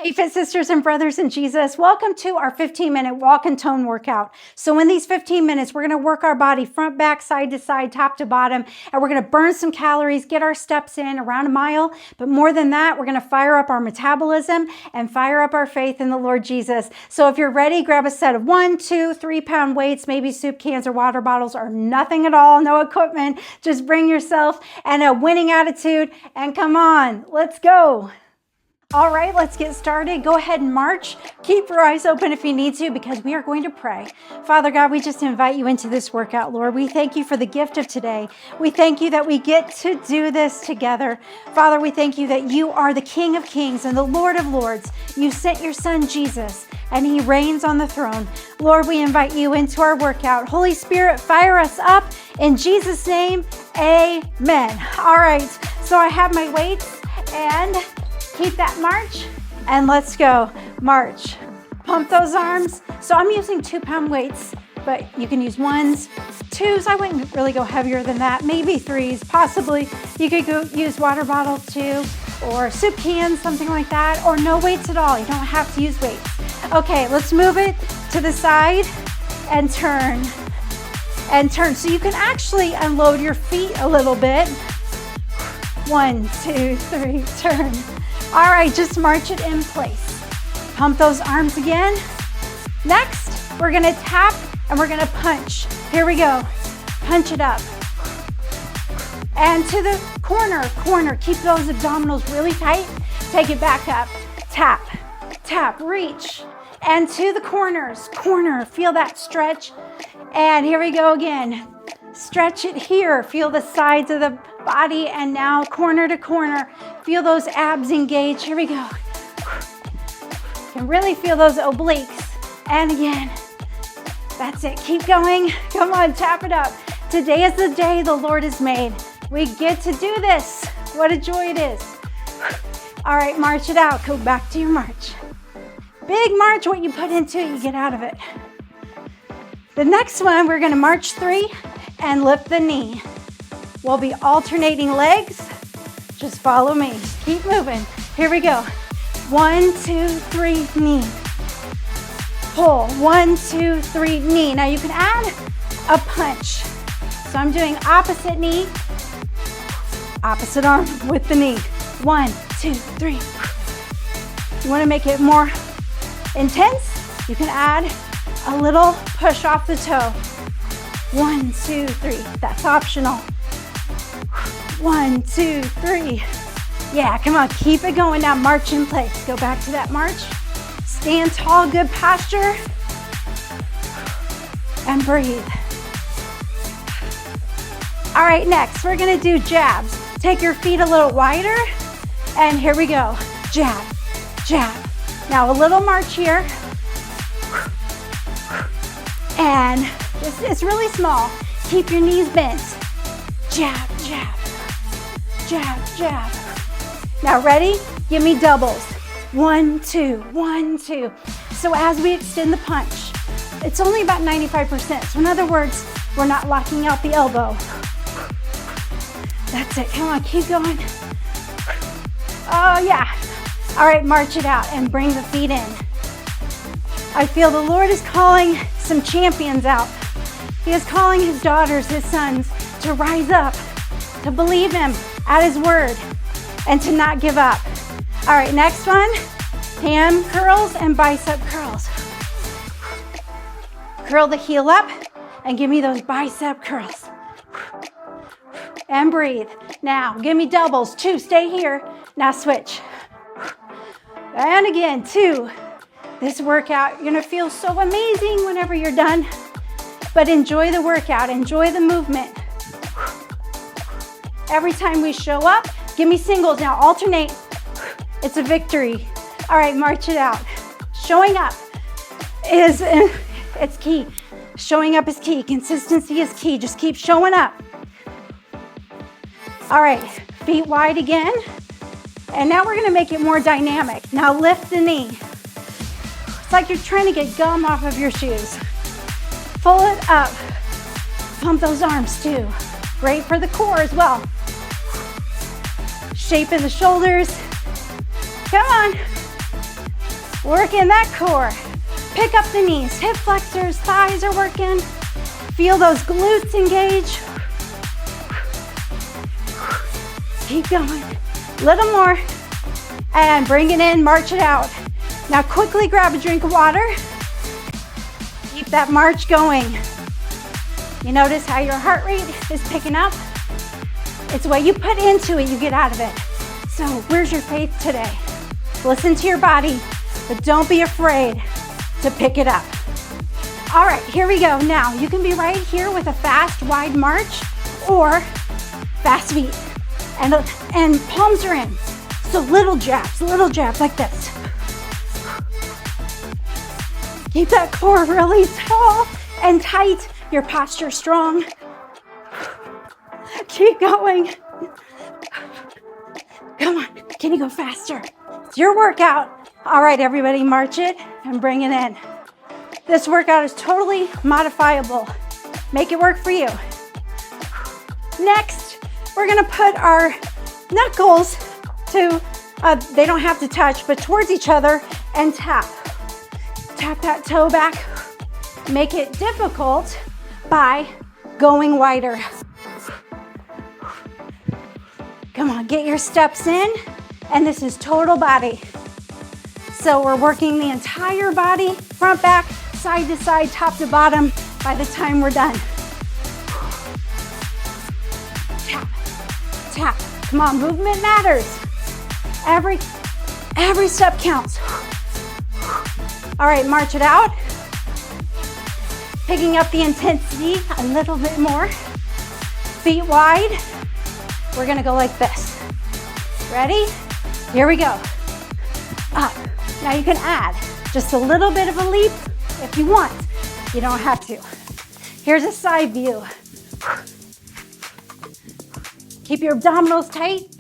Hey, fit sisters and brothers in Jesus, welcome to our 15-minute walk and tone workout. So in these 15 minutes, we're going to work our body front, back, side to side, top to bottom, and we're going to burn some calories, get our steps in around a mile. But more than that, we're going to fire up our metabolism and fire up our faith in the Lord Jesus. So if you're ready, grab a set of 1, 2, 3-pound weights, maybe soup cans or water bottles or nothing at all, no equipment. Just bring yourself and a winning attitude and come on, let's go. All right, let's get started. Go ahead and march. Keep your eyes open if you need to, because we are going to pray. Father God, we just invite you into this workout, Lord. We thank you for the gift of today. We thank you that we get to do this together. Father, we thank you that you are the King of Kings and the Lord of Lords. You sent your son, Jesus, and he reigns on the throne. Lord, we invite you into our workout. Holy Spirit, fire us up in Jesus' name. Amen. All right, so I have my weights and keep that march, and let's go. March. Pump those arms. So I'm using 2-pound weights, but you can use 1s, 2s. I wouldn't really go heavier than that. Maybe 3s, possibly. You could go use water bottle too, or soup cans, something like that, or no weights at all. You don't have to use weights. Okay, let's move it to the side and turn. And turn. So you can actually unload your feet a little bit. 1, 2, 3, turn. All right, just march it in place. Pump those arms again. Next, we're gonna tap and we're gonna punch. Here we go. Punch it up. And to the corner. Keep those abdominals really tight. Take it back up. Tap, tap, reach. And to the corners. Feel that stretch. And here we go again. Stretch it here. Feel the sides of the body, and now corner to corner. Feel those abs engage. Here we go. You can really feel those obliques. And again. That's it. Keep going. Come on, tap it up. Today is the day the Lord has made. We get to do this. What a joy it is. All right, march it out. Go back to your march. Big march. What you put into it, you get out of it. The next one, we're going to march 3 and lift the knee. We'll be alternating legs. Just follow me. Keep moving. Here we go. 1, 2, 3, knee. Pull. 1, 2, 3, knee. Now you can add a punch. So I'm doing opposite knee, opposite arm with the knee. 1, 2, 3. You want to make it more intense? You can add a little push off the toe. 1, 2, 3. That's optional. 1, 2, 3. Yeah, come on, keep it going now. March in place. Go back to that march. Stand tall, good posture. And breathe. All right, next, we're gonna do jabs. Take your feet a little wider, and here we go. Jab, jab. Now a little march here. And it's really small. Keep your knees bent. Jab, jab, jab, jab. Now ready? Give me doubles. 1, 2, 1, 2. So as we extend the punch, it's only about 95%. So in other words, we're not locking out the elbow. That's it. Come on, keep going. Oh yeah. All right, march it out and bring the feet in. I feel the Lord is calling some champions out. He is calling his daughters, his sons, to rise up, to believe him at his word, and to not give up. All right, next one, ham curls and bicep curls. Curl the heel up and give me those bicep curls. And breathe. Now, give me doubles. 2, stay here. Now switch. And again, 2. This workout, you're gonna feel so amazing whenever you're done, but enjoy the workout, enjoy the movement. Every time we show up, give me singles. Now alternate. It's a victory. All right, march it out. Showing up it's key. Showing up is key. Consistency is key. Just keep showing up. All right, feet wide again. And now we're gonna make it more dynamic. Now lift the knee. It's like you're trying to get gum off of your shoes. Pull it up. Pump those arms too. Great for the core as well. Shape in the shoulders. Come on. Working that core. Pick up the knees, hip flexors, thighs are working. Feel those glutes engage. Keep going. Little more. And bring it in, march it out. Now quickly grab a drink of water. Keep that march going. You notice how your heart rate is picking up? It's what you put into it, you get out of it. So where's your faith today? Listen to your body, but don't be afraid to pick it up. All right, here we go. Now you can be right here with a fast, wide march or fast feet. And palms are in. So little jabs like this. Keep that core really tall and tight. Your posture strong. Keep going. Come on, can you go faster? It's your workout. All right, everybody, march it and bring it in. This workout is totally modifiable. Make it work for you. Next, we're gonna put our knuckles to, they don't have to touch, but towards each other and tap. Tap that toe back. Make it difficult by going wider. Come on, get your steps in, and this is total body. So we're working the entire body, front, back, side to side, top to bottom by the time we're done. Tap, tap. Come on, movement matters. Every step counts. All right, march it out. Picking up the intensity a little bit more. Feet wide. We're gonna go like this. Ready? Here we go. Up. Now you can add just a little bit of a leap if you want. You don't have to. Here's a side view. Keep your abdominals tight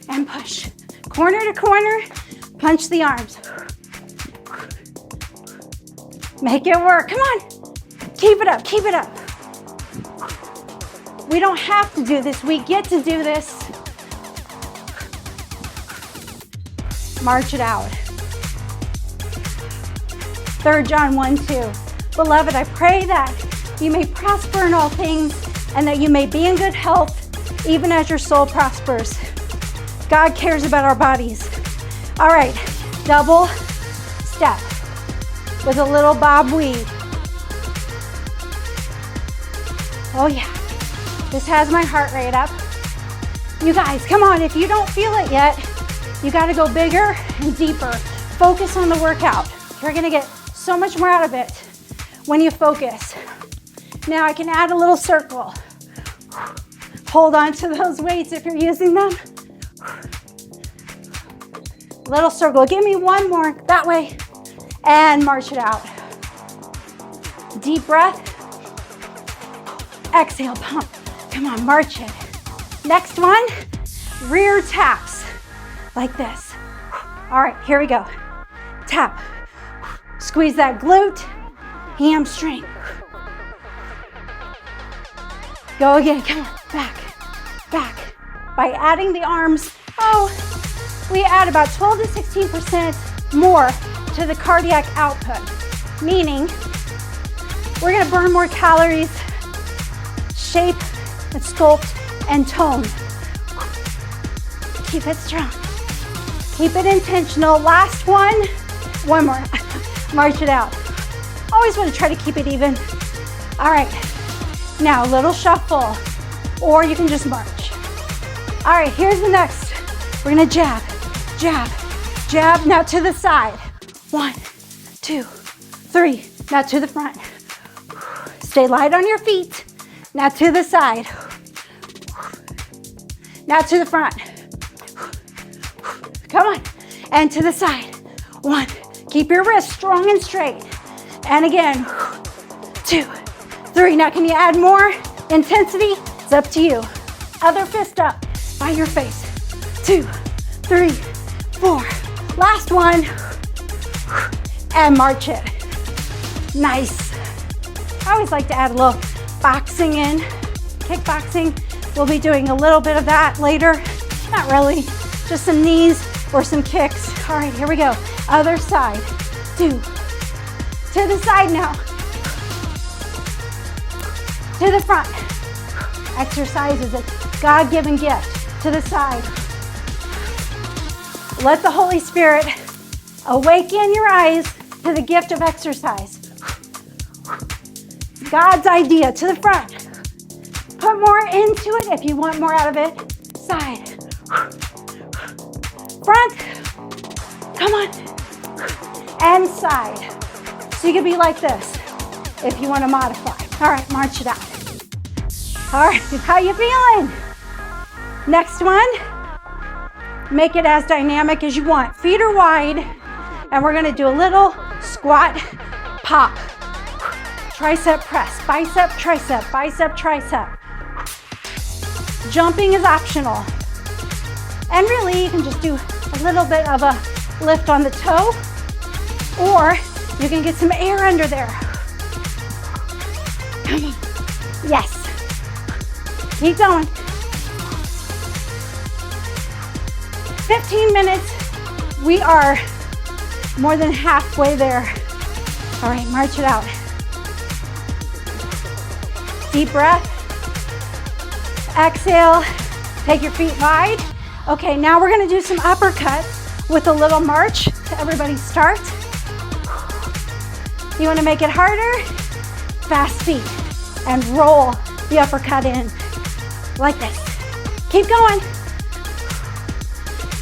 and push. Corner to corner, punch the arms. Make it work, come on. Keep it up, keep it up. We don't have to do this, we get to do this. March it out. 3 John 1:2. Beloved, I pray that you may prosper in all things and that you may be in good health even as your soul prospers. God cares about our bodies. All right, double step with a little bob weave. Oh yeah, this has my heart rate up. You guys, come on, if you don't feel it yet, you gotta go bigger and deeper. Focus on the workout. You're gonna get so much more out of it when you focus. Now I can add a little circle. Hold on to those weights if you're using them. Little circle, give me one more, that way. And march it out. Deep breath. Exhale, pump. Come on, march it. Next one, rear taps, like this. All right, here we go. Tap. Squeeze that glute, hamstring. Go again, come on, back, back. By adding the arms, we add about 12 to 16% more to the cardiac output, meaning we're gonna burn more calories, shape and sculpt and tone. Keep it strong. Keep it intentional. Last one more. March it out. Always want to try to keep it even. All right, now a little shuffle, or you can just march. All right, here's the next. We're gonna jab, jab, jab. Now to the side. 1, 2, 3. Now to the front. Stay light on your feet. Now to the side. Now to the front. Come on. And to the side. 1. Keep your wrists strong and straight. And again. 2, 3. Now can you add more intensity? It's up to you. Other fist up by your face. 2, 3, 4. Last one. And march it. Nice. I always like to add a little boxing in. Kickboxing. We'll be doing a little bit of that later. Not really. Just some knees or some kicks. All right, here we go. Other side. 2. To the side now. To the front. Exercise is a God-given gift. To the side. Let the Holy Spirit awaken your eyes to the gift of exercise. God's idea. To the front. Put more into it if you want more out of it. Side. Front. Come on. And side. So you can be like this if you want to modify. All right, march it out. All right, how you feeling? Next one. Make it as dynamic as you want. Feet are wide, and we're going to do a little squat pop. Tricep press, bicep, tricep, bicep, tricep. Jumping is optional. And really, you can just do a little bit of a lift on the toe, or you can get some air under there. Come on. Yes. Keep going. 15 minutes. We are more than halfway there. All right, march it out. Deep breath. Exhale. Take your feet wide. Okay, now we're gonna do some uppercuts with a little march. Everybody start. You wanna make it harder? Fast feet. And roll the uppercut in. Like this. Keep going.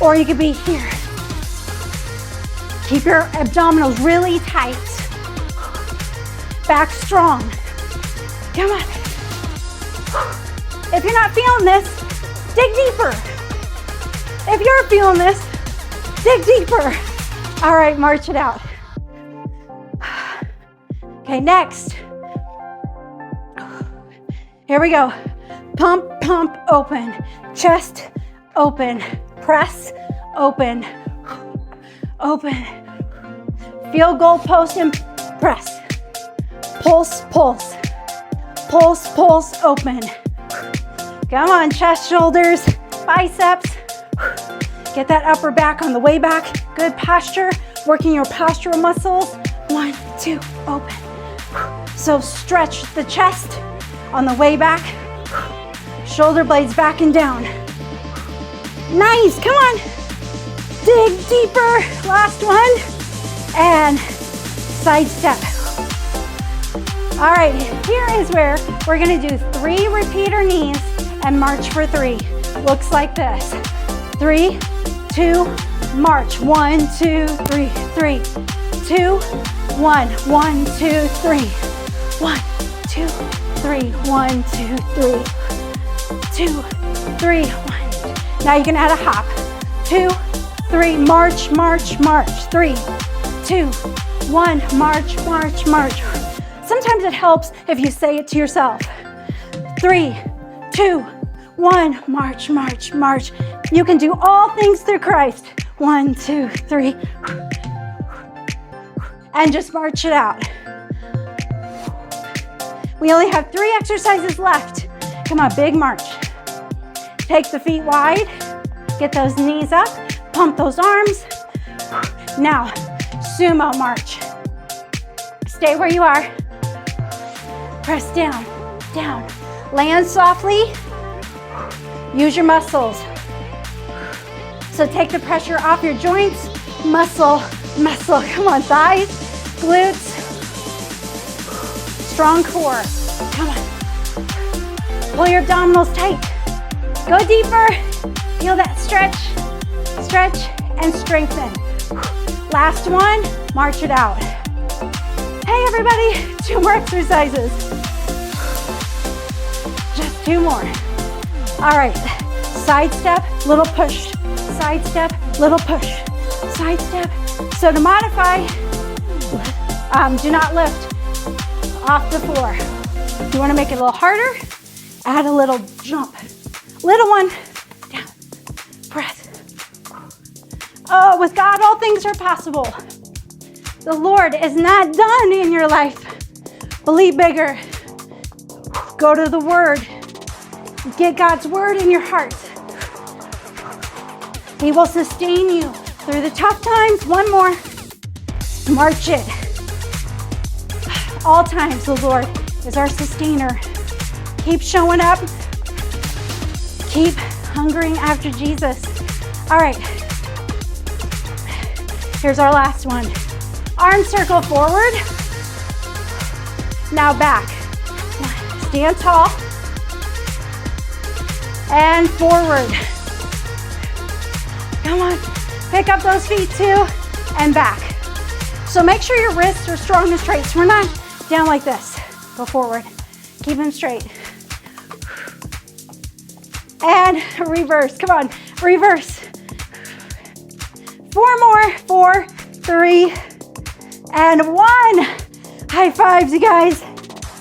Or you could be here. Keep your abdominals really tight. Back strong. Come on. If you're not feeling this, dig deeper. If you're feeling this, dig deeper. All right, march it out. Okay, next. Here we go. Pump, pump, open. Chest, open. Press, open. Open. Feel goal post and press. Pulse, pulse. Pulse, pulse, open. Come on, chest, shoulders, biceps. Get that upper back on the way back. Good posture. Working your postural muscles. 1, 2, open. So stretch the chest on the way back. Shoulder blades back and down. Nice, come on. Dig deeper. Last one. And side step. All right, here is where we're gonna do 3 repeater knees and march for 3. Looks like this. 3, 2, march. 1, 2, 3, 3, 2, 1, 1, 2, 3, 1, 2, 3, 1, 2, 3, 2, 3, 1. Now you can add a hop. 2, 3, march, march, march. 3, 2, 1, march, march, march. Sometimes it helps if you say it to yourself. 3, 2, 1, march, march, march. You can do all things through Christ. 1, 2, 3. And just march it out. We only have 3 exercises left. Come on, big march. Take the feet wide. Get those knees up. Pump those arms. Now, sumo march. Stay where you are. Press down, down. Land softly. Use your muscles. So take the pressure off your joints. Muscle, muscle. Come on, thighs, glutes. Strong core. Come on. Pull your abdominals tight. Go deeper. Feel that stretch, stretch, and strengthen. Last one, march it out. Hey everybody, 2 more exercises. Just 2 more. All right, side step, little push. Side step, little push. Side step. So to modify, do not lift off the floor. If you want to make it a little harder, add a little jump. Little one, down, press. Oh, with God, all things are possible. The Lord is not done in your life. Believe bigger. Go to the Word. Get God's Word in your heart. He will sustain you through the tough times. 1 more. March it. All times the Lord is our sustainer. Keep showing up. Keep hungering after Jesus. All right. Here's our last one. Arm circle forward. Now back. Stand tall. And forward. Come on. Pick up those feet too. And back. So make sure your wrists are strong and straight. So we're not down like this. Go forward. Keep them straight. And reverse. Come on. Reverse. 4 more. 4, 3, and 1. High fives, you guys.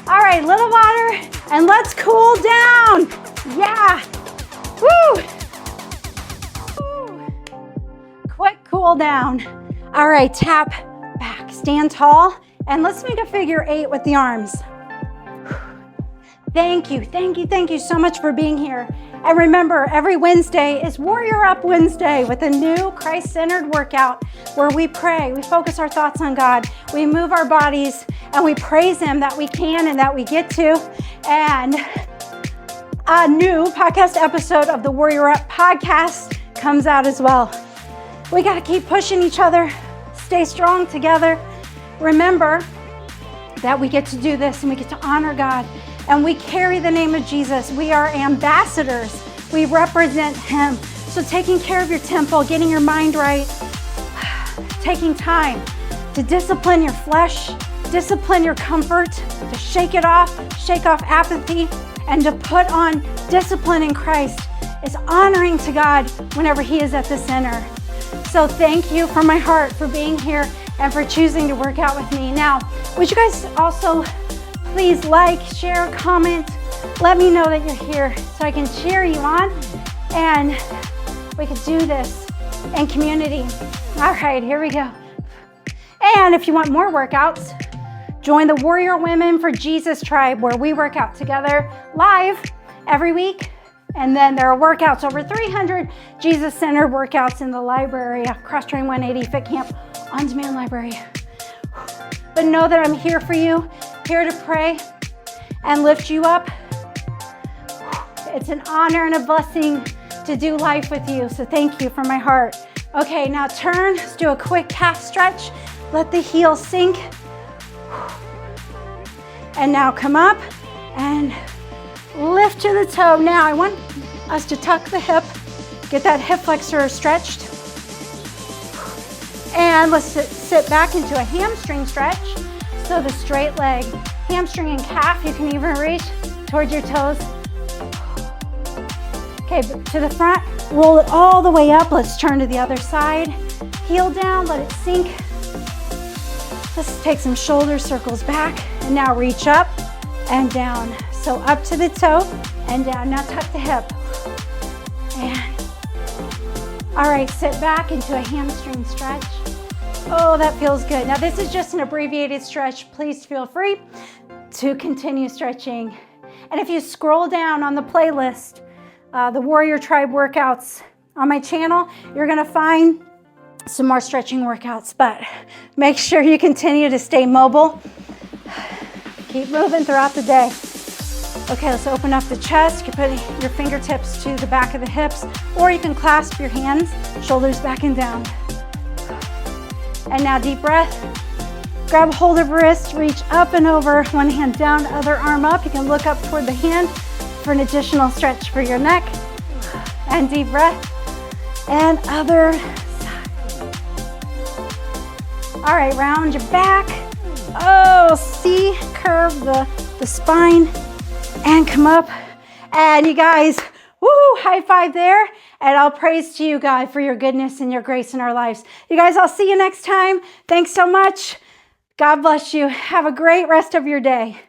All right, little water, and let's cool down. Yeah. Woo. Woo. Quick cool down. All right, tap back. Stand tall, and let's make a figure 8 with the arms. Thank you, thank you, thank you so much for being here. And remember, every Wednesday is Warrior Up Wednesday with a new Christ-centered workout where we pray, we focus our thoughts on God, we move our bodies, and we praise Him that we can and that we get to. And a new podcast episode of the Warrior Up podcast comes out as well. We got to keep pushing each other, stay strong together. Remember that we get to do this and we get to honor God. And we carry the name of Jesus. We are ambassadors. We represent Him. So taking care of your temple, getting your mind right, taking time to discipline your flesh, discipline your comfort, to shake it off, shake off apathy, and to put on discipline in Christ is honoring to God whenever He is at the center. So thank you from my heart for being here and for choosing to work out with me. Now, would you guys also please like, share, comment. Let me know that you're here so I can cheer you on and we can do this in community. All right, here we go. And if you want more workouts, join the Warrior Women for Jesus Tribe where we work out together live every week. And then there are workouts, over 300 Jesus-centered workouts in the library, Cross Train 180 Fit Camp on-demand library. But know that I'm here for you, here to pray and lift you up. It's an honor and a blessing to do life with you, so thank you from my heart. Okay, now turn, let's do a quick calf stretch. Let the heels sink. And now come up and lift to the toe. Now I want us to tuck the hip, get that hip flexor stretched. And let's sit back into a hamstring stretch. So the straight leg, hamstring and calf, you can even reach towards your toes. Okay, to the front, roll it all the way up. Let's turn to the other side. Heel down, let it sink. Let's take some shoulder circles back. And now reach up and down. So up to the toe and down. Now tuck the hip. And all right, sit back into a hamstring stretch. Oh, that feels good. Now this is just an abbreviated stretch. Please feel free to continue stretching. And if you scroll down on the playlist, the Warrior Tribe workouts on my channel, you're gonna find some more stretching workouts, but make sure you continue to stay mobile. Keep moving throughout the day. Okay, let's open up the chest. You can put your fingertips to the back of the hips, or you can clasp your hands, shoulders back and down. And now deep breath. Grab a hold of wrist, reach up and over, one hand down, other arm up. You can look up toward the hand for an additional stretch for your neck. And deep breath. And other side. All right, round your back. Oh, C, curve the spine. And come up. And you guys, woo, high five there. And I'll praise to you, God, for your goodness and your grace in our lives. You guys, I'll see you next time. Thanks so much. God bless you. Have a great rest of your day.